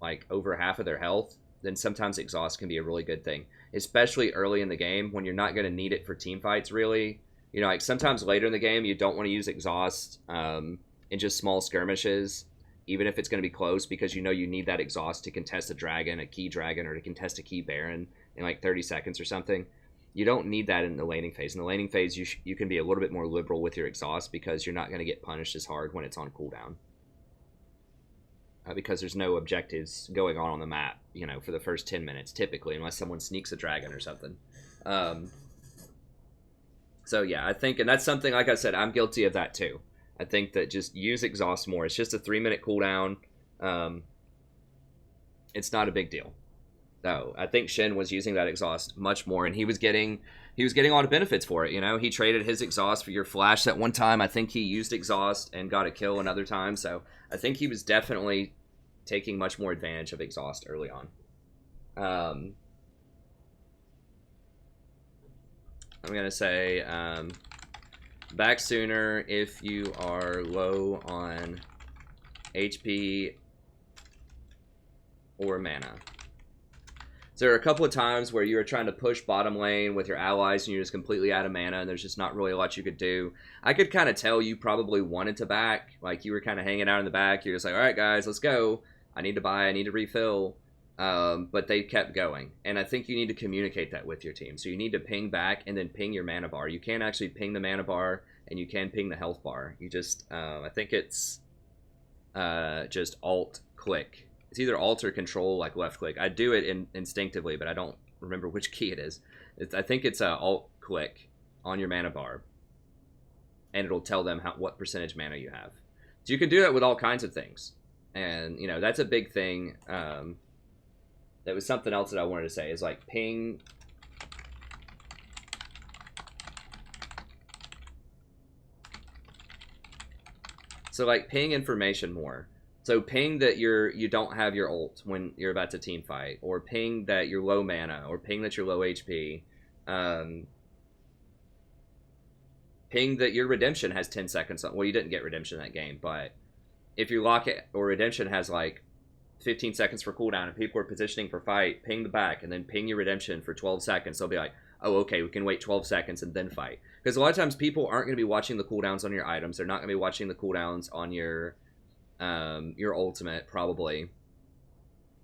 like over half of their health, then sometimes exhaust can be a really good thing, especially early in the game when you're not going to need it for team fights really. You know, like sometimes later in the game you don't want to use exhaust in just small skirmishes, even if it's going to be close, because you know you need that exhaust to contest a dragon, a key dragon, or to contest a key baron in like 30 seconds or something. You don't need that in the laning phase. In the laning phase, you can be a little bit more liberal with your exhaust because you're not going to get punished as hard when it's on cooldown. Because there's no objectives going on the map, you know, for the first 10 minutes, typically, unless someone sneaks a dragon or something. So, yeah, I think, and that's something, like I said, I'm guilty of that too. I think that just use exhaust more. It's just a 3-minute cooldown. It's not a big deal. So I think Shen was using that exhaust much more, and he was getting a lot of benefits for it. You know, he traded his exhaust for your flash that one time. I think he used exhaust and got a kill another time. So I think he was definitely taking much more advantage of exhaust early on. I'm gonna say back sooner if you are low on HP or mana. So there are a couple of times where you were trying to push bottom lane with your allies and you're just completely out of mana and there's just not really a lot you could do. I could kind of tell you probably wanted to back. Like you were kind of hanging out in the back. You're just like, all right, guys, let's go. I need to buy. I need to refill. But they kept going. And I think you need to communicate that with your team. So you need to ping back and then ping your mana bar. You can't actually ping the mana bar and you can ping the health bar. You just, I think it's just alt-click. It's either alt or control, like left click. I do it instinctively, but I don't remember which key it is. I think it's alt click on your mana bar, and it'll tell them what percentage mana you have. So you can do that with all kinds of things, and you know that's a big thing. That was something else that I wanted to say is like ping. So like ping information more. So ping that you don't have your ult when you're about to team fight, or ping that you're low mana, or ping that you're low HP. Ping that your redemption has 10 seconds on. Well, you didn't get redemption in that game, but if you lock it, or redemption has like 15 seconds for cooldown and people are positioning for fight, ping the back and then ping your redemption for 12 seconds. They'll be like, oh, okay, we can wait 12 seconds and then fight. Because a lot of times people aren't going to be watching the cooldowns on your items. They're not going to be watching the cooldowns on your ultimate, probably.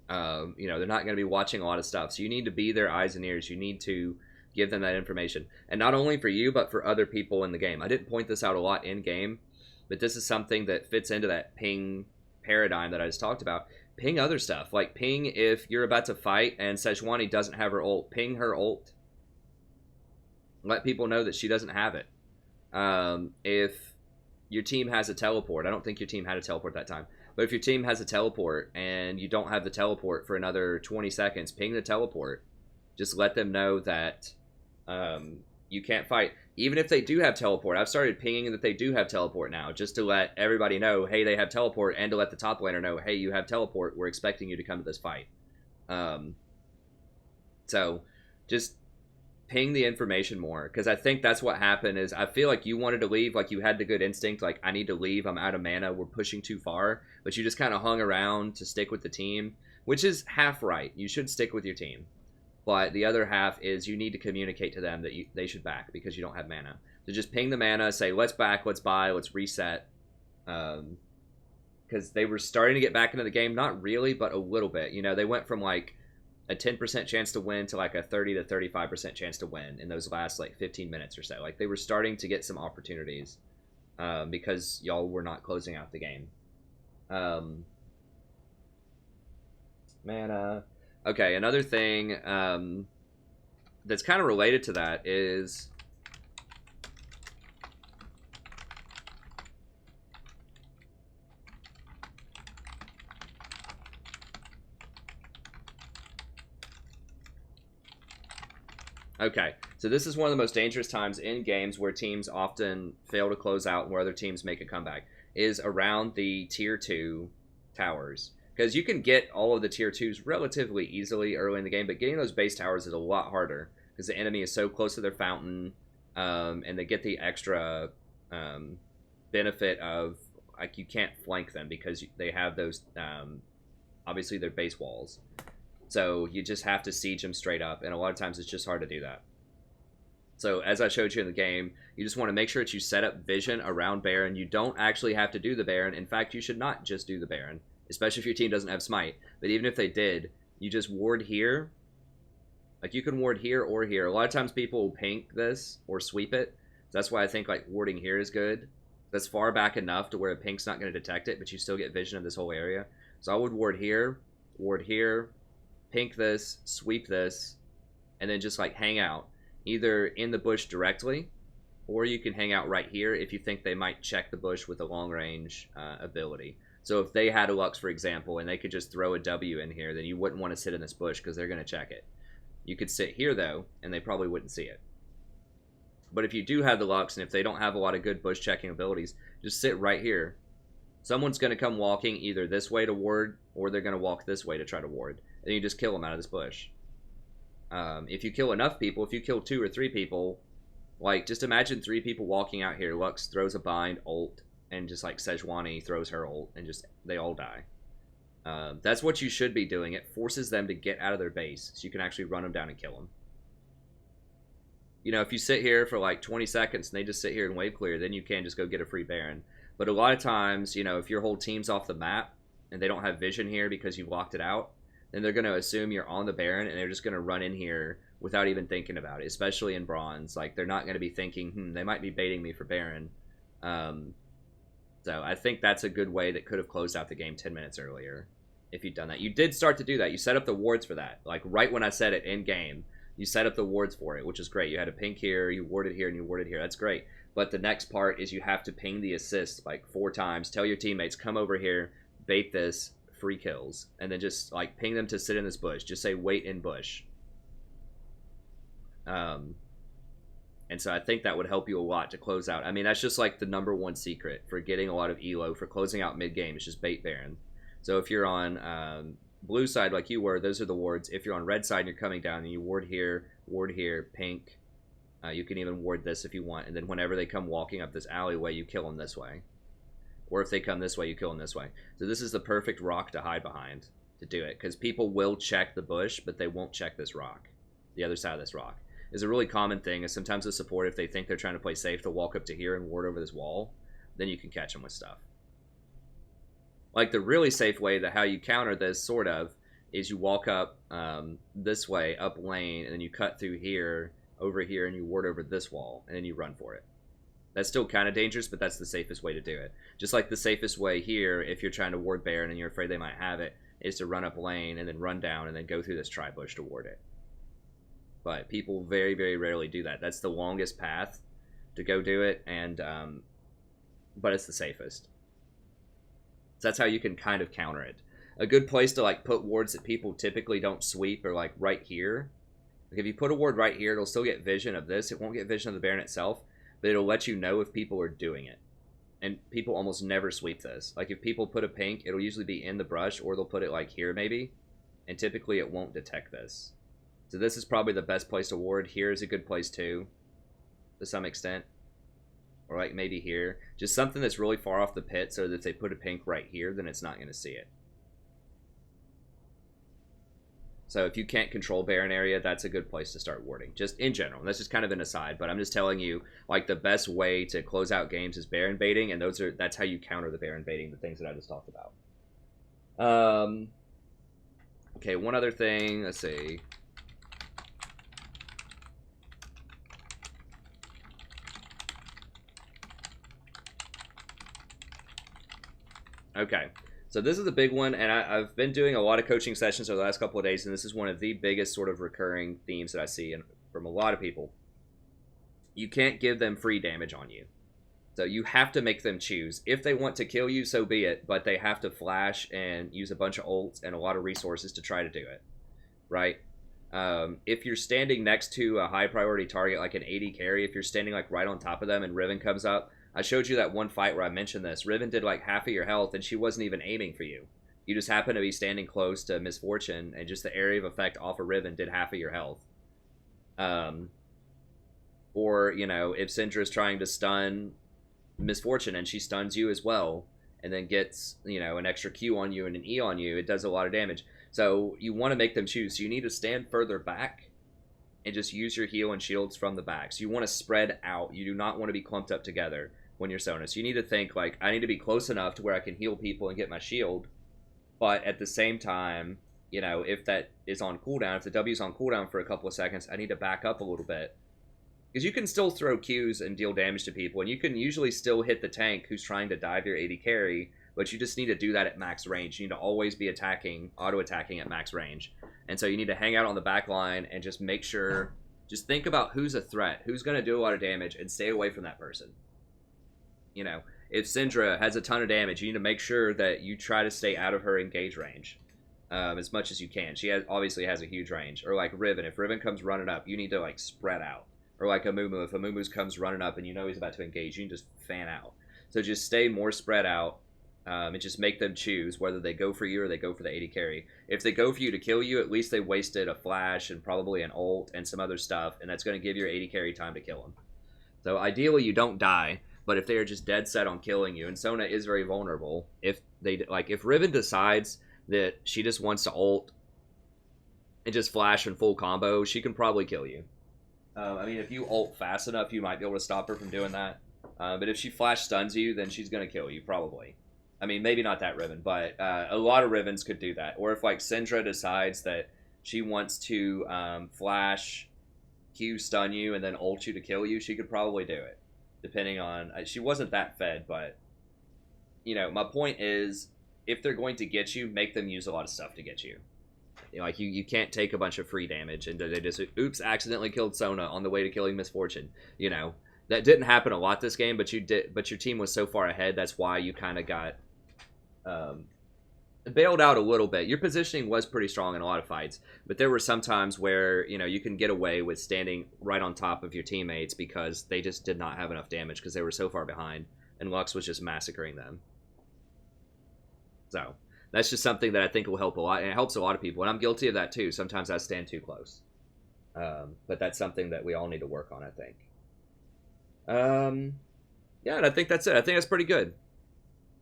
You know, they're not going to be watching a lot of stuff. So you need to be their eyes and ears. You need to give them that information. And not only for you, but for other people in the game. I didn't point this out a lot in game, but this is something that fits into that ping paradigm that I just talked about. Ping other stuff. Like ping if you're about to fight and Sejuani doesn't have her ult. Ping her ult. Let people know that she doesn't have it. If your team has a teleport. I don't think your team had a teleport that time. But if your team has a teleport and you don't have the teleport for another 20 seconds, ping the teleport. Just let them know that you can't fight. Even if they do have teleport. I've started pinging that they do have teleport now, just to let everybody know, hey, they have teleport, and to let the top laner know, hey, you have teleport. We're expecting you to come to this fight. So just ping the information more, because I think that's what happened. Is I feel like you wanted to leave, like you had the good instinct, like I need to leave, I'm out of mana, we're pushing too far, but you just kind of hung around to stick with the team, which is half right. You should stick with your team, but the other half is you need to communicate to them that they should back because you don't have mana. So just ping the mana, say let's back, let's buy, let's reset, because they were starting to get back into the game, not really, but a little bit. You know, they went from like a 10% chance to win to like a 30 to 35% chance to win in those last like 15 minutes or so. Like they were starting to get some opportunities because y'all were not closing out the game. Mana. Okay, another thing that's kind of related to that is Okay, so this is one of the most dangerous times in games where teams often fail to close out and where other teams make a comeback, is around the tier 2 towers. Because you can get all of the tier 2s relatively easily early in the game, but getting those base towers is a lot harder because the enemy is so close to their fountain, and they get the extra benefit of, like, you can't flank them because they have those, obviously their base walls. So you just have to siege them straight up, and a lot of times it's just hard to do that. So as I showed you in the game, you just want to make sure that you set up vision around Baron. You don't actually have to do the Baron. In fact, you should not just do the Baron, especially if your team doesn't have Smite. But even if they did, you just ward here. Like, you can ward here or here. A lot of times people will pink this or sweep it. So that's why I think, like, warding here is good. That's far back enough to where a pink's not going to detect it, but you still get vision of this whole area. So I would ward here, pink this, sweep this, and then just, like, hang out. Either in the bush directly, or you can hang out right here if you think they might check the bush with a long-range ability. So if they had a Lux, for example, and they could just throw a W in here, then you wouldn't want to sit in this bush because they're going to check it. You could sit here, though, and they probably wouldn't see it. But if you do have the Lux, and if they don't have a lot of good bush checking abilities, just sit right here. Someone's going to come walking either this way to ward, or they're going to walk this way to try to ward. And you just kill them out of this bush. If you kill enough people, if you kill 2 or 3 people, like, just imagine 3 people walking out here. Lux throws a bind, ult, and just, like, Sejuani throws her ult, and just, they all die. That's what you should be doing. It forces them to get out of their base, so you can actually run them down and kill them. You know, if you sit here for, like, 20 seconds, and they just sit here and wave clear, then you can just go get a free Baron. But a lot of times, you know, if your whole team's off the map, and they don't have vision here because you've locked it out, then they're going to assume you're on the Baron, and they're just going to run in here without even thinking about it, especially in Bronze. Like, they're not going to be thinking, they might be baiting me for Baron. So I think that's a good way that could have closed out the game 10 minutes earlier if you'd done that. You did start to do that. You set up the wards for that. Like, right when I said it in-game, you set up the wards for it, which is great. You had a pink here, you warded here, and you warded here. That's great. But the next part is you have to ping the assist, like, 4 times. Tell your teammates, come over here, bait this, free kills, and then just, like, ping them to sit in this bush. Just say wait in bush. And so I think that would help you a lot to close out. I mean, that's just, like, the #1 secret for getting a lot of elo for closing out mid game. Is just bait Baron. So if you're on blue side like you were, those are the wards. If you're on red side and you're coming down, then you ward here, pink. You can even ward this if you want, and then whenever they come walking up this alleyway, you kill them this way. Or if they come this way, you kill them this way. So this is the perfect rock to hide behind to do it, because people will check the bush, but they won't check this rock. The other side of this rock is a really common thing. Is sometimes the support, if they think they're trying to play safe, they'll walk up to here and ward over this wall. Then you can catch them with stuff. Like, the really safe way, how you counter this, sort of, is you walk up this way, up lane, and then you cut through here, over here, and you ward over this wall, and then you run for it. That's still kind of dangerous, but that's the safest way to do it. Just like the safest way here, if you're trying to ward Baron and you're afraid they might have it, is to run up lane and then run down and then go through this tri-bush to ward it. But people very, very rarely do that. That's the longest path to go do it, and but it's the safest. So that's how you can kind of counter it. A good place to, like, put wards that people typically don't sweep are, like, right here. Like, if you put a ward right here, it'll still get vision of this. It won't get vision of the Baron itself, but it'll let you know if people are doing it. And people almost never sweep this. Like, if people put a pink, it'll usually be in the brush, or they'll put it, like, here maybe. And typically it won't detect this. So this is probably the best place to ward. Here is a good place too, to some extent. Or, like, maybe here. Just something that's really far off the pit, so that if they put a pink right here, then it's not going to see it. So if you can't control Baron area, that's a good place to start warding. Just in general. That's just kind of an aside, but I'm just telling you, like, the best way to close out games is Baron baiting, and that's how you counter the Baron baiting, the things that I just talked about. Okay, one other thing. Let's see. Okay, so this is a big one, and I've been doing a lot of coaching sessions over the last couple of days, and this is one of the biggest sort of recurring themes that I see from a lot of people. You can't give them free damage on you. So you have to make them choose. If they want to kill you, so be it, but they have to flash and use a bunch of ults and a lot of resources to try to do it, right? If you're standing next to a high priority target like an AD carry, if you're standing like right on top of them and Riven comes up, I showed you that one fight where I mentioned this. Riven did like half of your health and she wasn't even aiming for you. You just happened to be standing close to Misfortune, and just the area of effect off of Riven did half of your health. Or, you know, if Syndra's trying to stun Misfortune and she stuns you as well, and then gets, you know, an extra Q on you and an E on you, it does a lot of damage. So you want to make them choose. So you need to stand further back and just use your heal and shields from the back. So you want to spread out. You do not want to be clumped up together when you're Sona. So you need to think, like, I need to be close enough to where I can heal people and get my shield. But at the same time, you know, if that is on cooldown, if the W's on cooldown for a couple of seconds, I need to back up a little bit. Because you can still throw Qs and deal damage to people, and you can usually still hit the tank who's trying to dive your AD carry, but you just need to do that at max range. You need to always be attacking, auto-attacking at max range. And so you need to hang out on the back line and just make sure, just think about who's a threat, who's going to do a lot of damage, and stay away from that person. You know, if Syndra has a ton of damage, you need to make sure that you try to stay out of her engage range as much as you can. She obviously has a huge range. Or like Riven, if Riven comes running up, you need to like spread out. Or like a Mumu, if a Mumu comes running up and you know he's about to engage, you can just fan out. So just stay more spread out and just make them choose whether they go for you or they go for the AD carry. If they go for you to kill you, at least they wasted a flash and probably an ult and some other stuff, and that's going to give your AD carry time to kill them. So ideally you don't die, but if they are just dead set on killing you, and Sona is very vulnerable, if Riven decides that she just wants to ult and just flash and full combo, she can probably kill you. I mean, if you ult fast enough, you might be able to stop her from doing that. But if she flash stuns you, then she's going to kill you, probably. I mean, maybe not that Riven, but a lot of Rivens could do that. Or if, like, Syndra decides that she wants to flash, Q stun you, and then ult you to kill you, she could probably do it. Depending on... she wasn't that fed, but... You know, my point is, if they're going to get you, make them use a lot of stuff to get you. Like, you can't take a bunch of free damage and they just, oops, accidentally killed Sona on the way to killing Misfortune. You know, that didn't happen a lot this game, but your team was so far ahead, that's why you kind of got bailed out a little bit. Your positioning was pretty strong in a lot of fights, but there were some times where, you know, you can get away with standing right on top of your teammates because they just did not have enough damage because they were so far behind, and Lux was just massacring them. So... that's just something that I think will help a lot, and it helps a lot of people, and I'm guilty of that too. Sometimes I stand too close. But that's something that we all need to work on, I think. Yeah, and I think that's it. I think that's pretty good.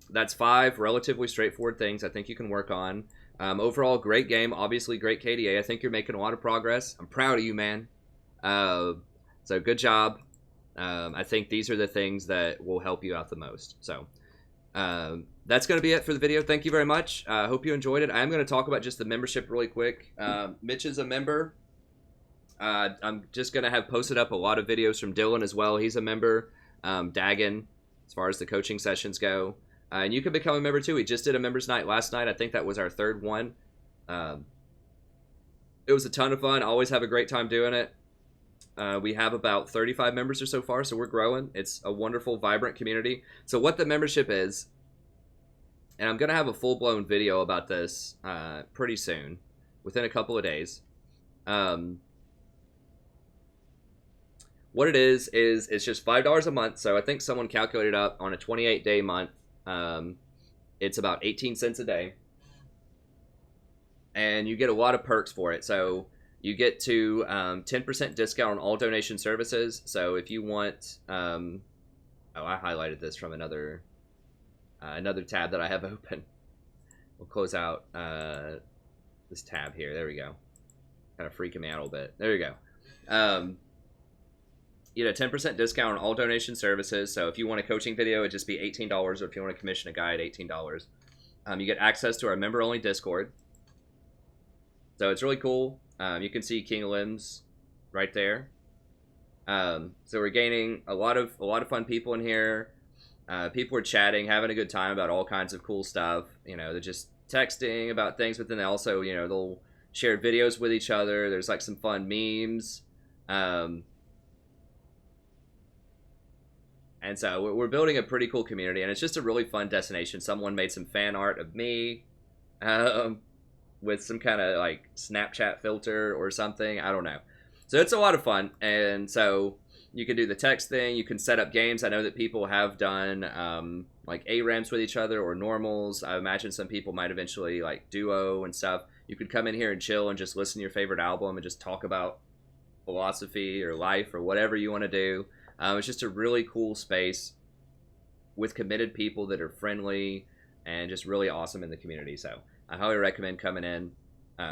That's 5 relatively straightforward things I think you can work on. Overall, great game. Obviously, great KDA. I think you're making a lot of progress. I'm proud of you, man. So good job. I think these are the things that will help you out the most. So... that's going to be it for the video. Thank you very much. I hope you enjoyed it. I am going to talk about just the membership really quick. Mitch is a member. I'm just going to have posted up a lot of videos from Dylan as well. He's a member. Dagon, as far as the coaching sessions go. And you can become a member too. We just did a members night last night. I think that was our 3rd one. It was a ton of fun. I always have a great time doing it. We have about 35 members or so far, so we're growing. It's a wonderful, vibrant community. So what the membership is, and I'm going to have a full-blown video about this pretty soon, within a couple of days. What it is it's just $5 a month. So I think someone calculated up on a 28-day month. It's about 18 cents a day. And you get a lot of perks for it. So... you get to 10% discount on all donation services. So if you want, oh, I highlighted this from another tab that I have open. We'll close out this tab here. There we go. Kind of freaking me out a little bit. There you go. You know, 10% discount on all donation services. So if you want a coaching video, it'd just be $18. Or if you want to commission a guide, $18. You get access to our member-only Discord. So it's really cool. You can see King of Limbs right there. So we're gaining a lot of fun people in here. People are chatting, having a good time about all kinds of cool stuff. You know, they're just texting about things, but then they also, you know, they'll share videos with each other. There's like some fun memes. And so we're building a pretty cool community, and it's just a really fun destination. Someone made some fan art of me. with some kind of like Snapchat filter or something. I don't know. So it's a lot of fun, and so you can do the text thing. You can set up games. I know that people have done like ARAMs with each other or normals. I imagine some people might eventually like duo and stuff. You could come in here and chill and just listen to your favorite album and just talk about philosophy or life or whatever you want to do. It's just a really cool space with committed people that are friendly and just really awesome in the community. So I highly recommend coming in,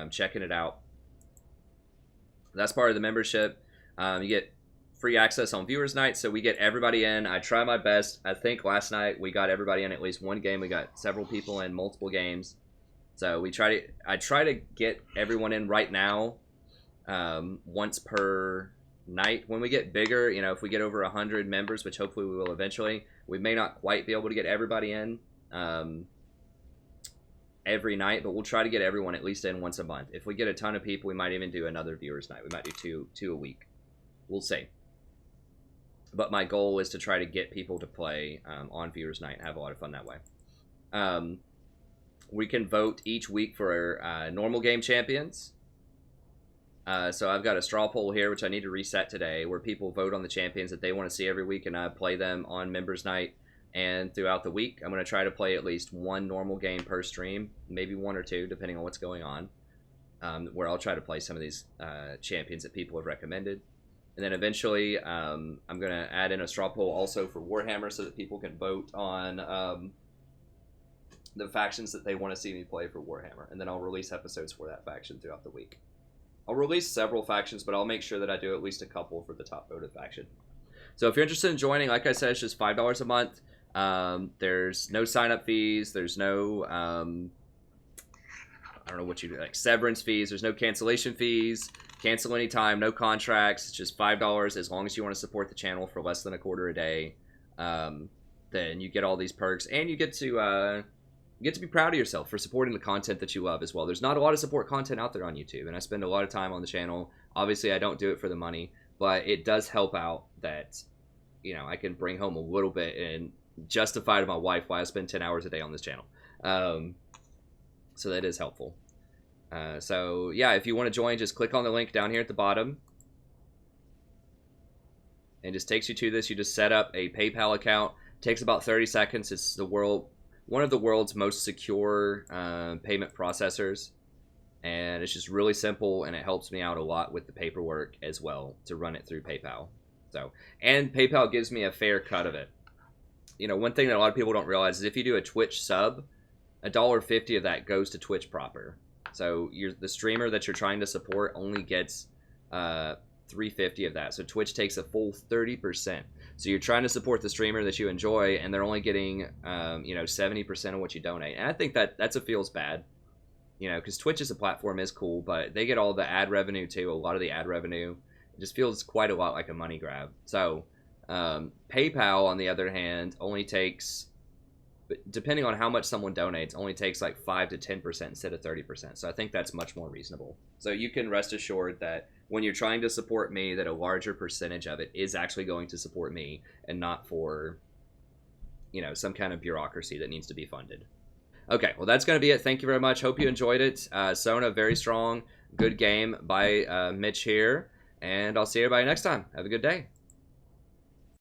checking it out. That's part of the membership. You get free access on viewers night, so we get everybody in. I try my best. I think last night we got everybody in at least one game. We got several people in multiple games. So I try to get everyone in right now, once per night. When we get bigger, if we get over 100 members, which hopefully we will eventually, we may not quite be able to get everybody in every night, but we'll try to get everyone at least in once a month. If we get a ton of people, we might even do another viewers night. We might do two a week. We'll see. But my goal is to try to get people to play on viewers night and have a lot of fun that way. We can vote each week for normal game champions. So I've got a straw poll here, which I need to reset today, where people vote on the champions that they want to see every week, and I play them on members night and throughout the week. I'm going to try to play at least one normal game per stream, maybe one or two, depending on what's going on, where I'll try to play some of these champions that people have recommended. And then eventually, I'm going to add in a straw poll also for Warhammer so that people can vote on the factions that they want to see me play for Warhammer. And then I'll release episodes for that faction throughout the week. I'll release several factions, but I'll make sure that I do at least a couple for the top voted faction. So if you're interested in joining, like I said, it's just $5 a month. There's no sign-up fees. There's no, I don't know what you do, like severance fees. There's no cancellation fees. Cancel anytime, no contracts. It's just $5 as long as you want to support the channel for less than a quarter a day. Then you get all these perks, and you get to be proud of yourself for supporting the content that you love as well. There's not a lot of support content out there on YouTube, and I spend a lot of time on the channel. Obviously, I don't do it for the money, but it does help out that, I can bring home a little bit and justify to my wife why I spend 10 hours a day on this channel. So that is helpful. So yeah, if you want to join, just click on the link down here at the bottom. And it just takes you to this. You just set up a PayPal account. It takes about 30 seconds. It's one of the world's most secure payment processors. And it's just really simple, and it helps me out a lot with the paperwork as well to run it through PayPal. And PayPal gives me a fair cut of it. One thing that a lot of people don't realize is if you do a Twitch sub, $1.50 of that goes to Twitch proper. So the streamer that you're trying to support only gets $3.50 of that. So Twitch takes a full 30%. So you're trying to support the streamer that you enjoy, and they're only getting 70% of what you donate. And I think that feels bad, because Twitch as a platform is cool, but they get all the ad revenue too. A lot of the ad revenue, it just feels quite a lot like a money grab. So PayPal, on the other hand, only takes, depending on how much someone donates, only takes like 5 to 10% instead of 30%. So I think that's much more reasonable. So you can rest assured that when you're trying to support me, that a larger percentage of it is actually going to support me and not for, some kind of bureaucracy that needs to be funded. Okay, well, that's going to be it. Thank you very much. Hope you enjoyed it. Sona, very strong. Good game by Mitch here. And I'll see everybody next time. Have a good day.